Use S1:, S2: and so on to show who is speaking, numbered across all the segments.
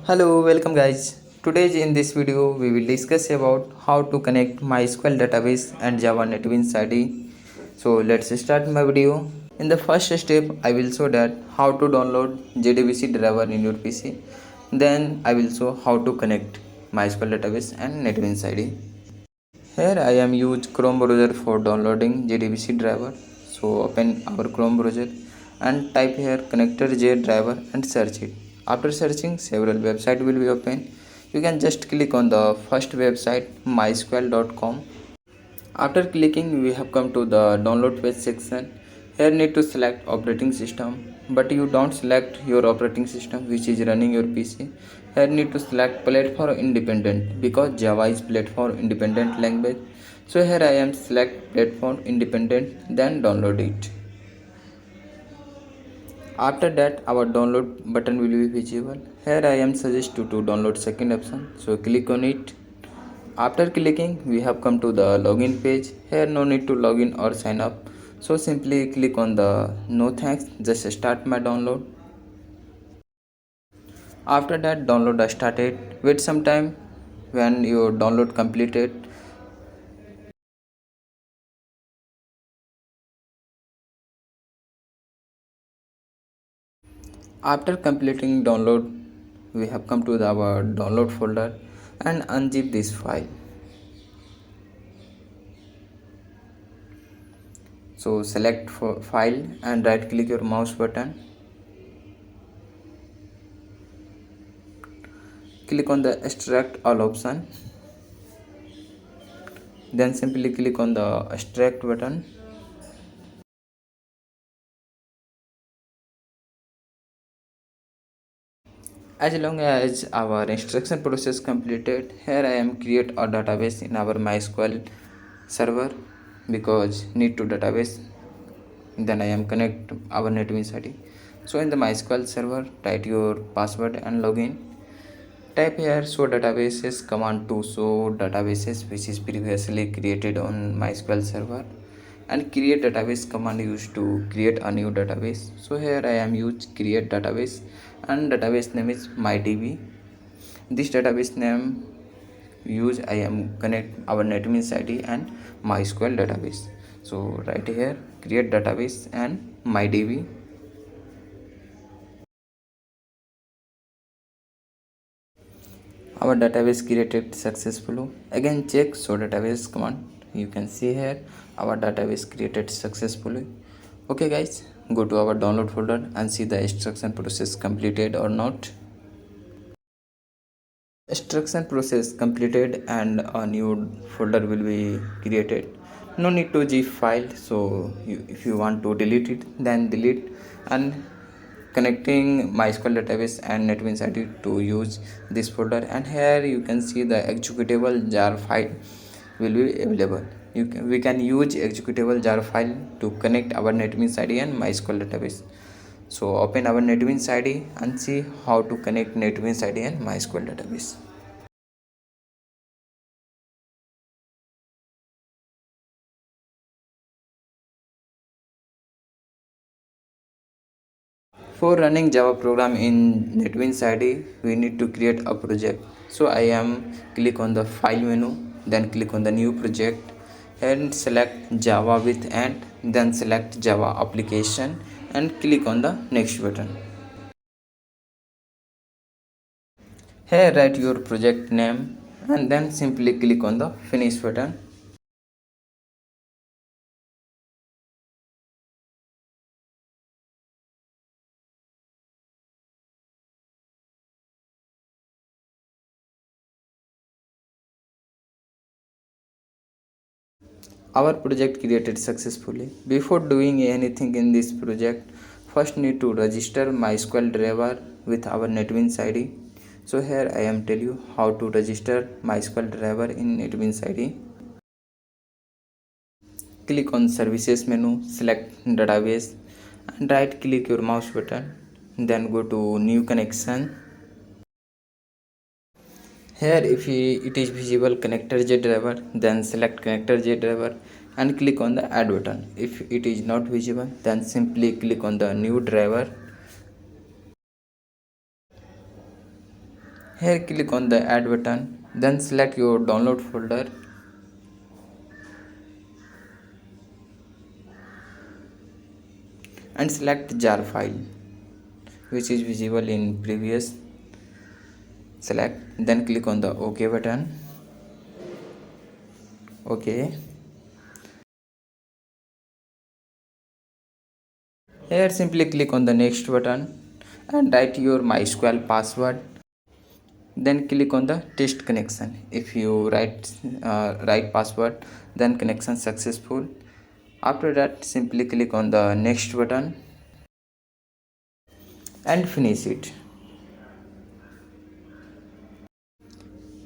S1: Hello, welcome guys. Today in this video we will discuss about how to connect MySQL database and Java NetBeans IDE. So let's start my video. In the first step I will show that how to download JDBC driver in your PC. Then I will show how to connect MySQL database and NetBeans IDE. Here I am use Chrome browser for downloading JDBC driver. So open our Chrome browser and type here connector J driver and search it. After searching, several websites will be open. You can just click on the first website mysql.com. After clicking, we have come to the download page section. Here need to select operating system, but you don't select your operating system which is running your PC. Here need to select platform independent because Java is platform independent language. So here I am select platform independent, then download it. After that our download button will be visible. Here I am suggest to download second option, so click on it. After clicking we have come to the login page. Here no need to login or sign up, so simply click on the no thanks, just start my download. After that download started, wait some time. When your download completed, after completing download we have come to our download folder and unzip this file. So select file and right click your mouse button, click on the extract all option, then simply click on the extract button. As long as our instruction process completed, here I am create a database in our MySQL server because need to database. Then I am connect our NetBeans ID. So in the MySQL server, type your password and login. Type here show databases command to show databases which is previously created on MySQL server, and create database command used to create a new database. So here I am use create database and database name is MyDB. This database name use I am connect our NetBeans ID and MySQL database. So right here create database and MyDB. Our database created successfully. Again check show database command. You can see here our database created successfully. Okay guys, go to our download folder and see the instruction process completed or not. Instruction process completed and a new folder will be created. No need to zip file, so if you want to delete it then delete. And connecting MySQL database and NetBeans ID to use this folder, and here you can see the executable jar file will be available. We can use executable jar file to connect our NetBeans ID and MySQL database. So open our NetBeans ID and see how to connect NetBeans ID and MySQL database. For running Java program in NetBeans IDE, we need to create a project. So I am click on the file menu, then click on the new project and select Java with and then select Java application and click on the next button. Here write your project name and then simply click on the finish button. Our project created successfully. Before doing anything in this project, first need to register MySQL driver with our NetBeans ID. So here I am tell you how to register MySQL driver in NetBeans ID. Click on services menu, select database and right click your mouse button, then go to new connection. Here if it is visible connector J driver, then select connector J driver and click on the add button. If it is not visible, then simply click on the new driver. Here click on the add button, then select your download folder and select jar file which is visible in previous. Select, then click on the OK button. OK. Here simply click on the next button and write your MySQL password. Then click on the test connection. If you write right password, then connection successful. After that, simply click on the next button and finish it.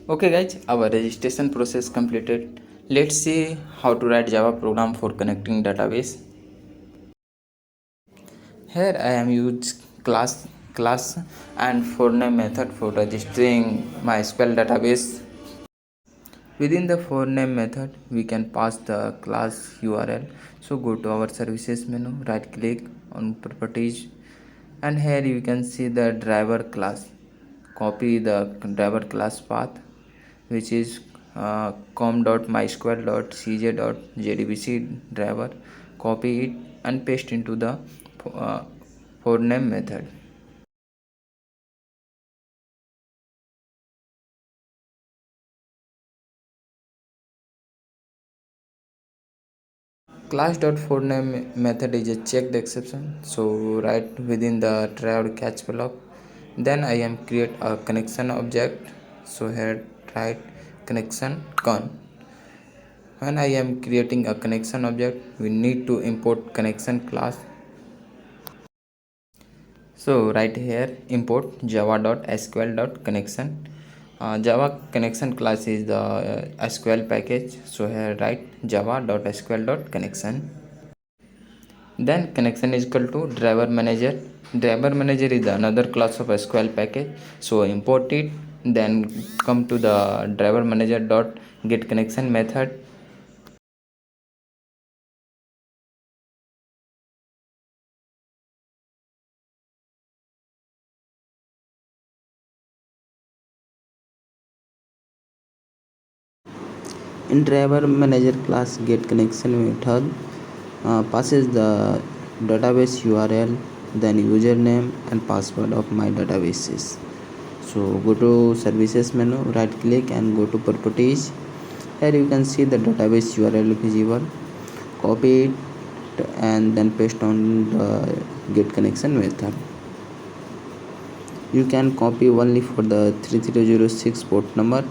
S1: Okay guys, our registration process completed. Let's see how to write Java program for connecting database. Here I am used class and forename method for registering MySQL database. Within the forename method, we can pass the class URL. So go to our services menu, right click on properties, and here you can see the driver class. Copy the driver class path, which is com.mysql.cj.jdbc driver. Copy it and paste into the uh, forename method. Class.forename method is a checked exception, so write within the tried catch block. Then I am create a connection object, so here write connection con. When I am creating a connection object, we need to import connection class. So right here import java.sql.connection. Java connection class is the SQL package, so here write java.sql.connection. Then connection is equal to driver manager. Driver manager is another class of SQL package, so import it. Then come to the driver manager dot get connection method.
S2: In driver manager class get connection method passes the database URL, then username and password of my databases. So go to services menu, right click and go to properties. Here you can see the database URL visible. Copy it and then paste on the get connection method. You can copy only for the 3006 port number.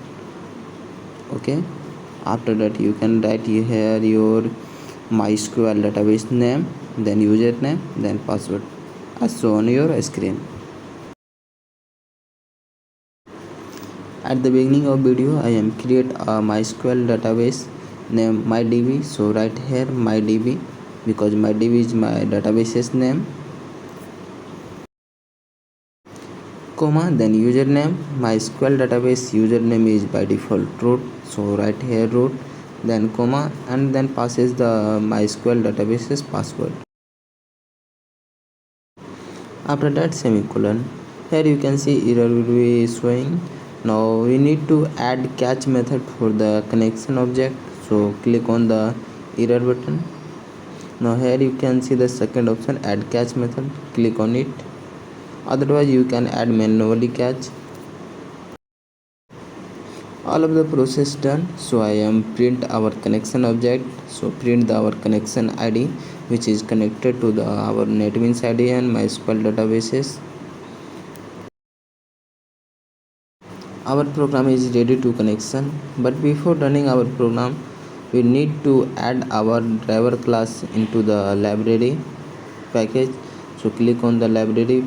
S2: Okay, after that you can write here your MySQL database name, then username, then password as shown on your screen. At the beginning of video I am create a MySQL database name MyDB, so write here MyDB because MyDB is my database's name, comma, then username. MySQL database username is by default root, so write here root, then comma, and then passes the MySQL database's password. After that semicolon. Here you can see error will be showing. Now we need to add catch method for the connection object, so click on the error button. Now here you can see the second option, add catch method. Click on it. Otherwise you can add manually catch. All of the process done, so I am print our connection object, so print our connection ID which is connected to our NetBeans IDE and MySQL databases. Our program is ready to connection, but before running our program we need to add our driver class into the library package. So click on the library,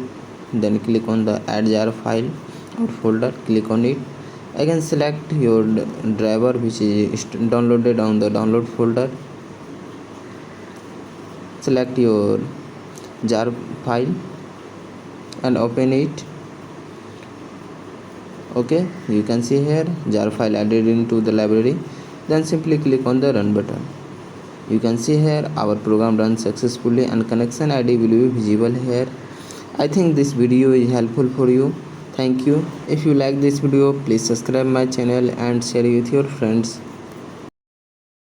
S2: then click on the add jar file or folder, click on it. Again select your driver which is downloaded on the download folder. Select your jar file and open it. Okay, you can see here jar file added into the library. Then simply click on the run button. You can see here our program runs successfully and connection ID will be visible here. I think this video is helpful for you. Thank you. If you like this video, please subscribe my channel and share with your friends.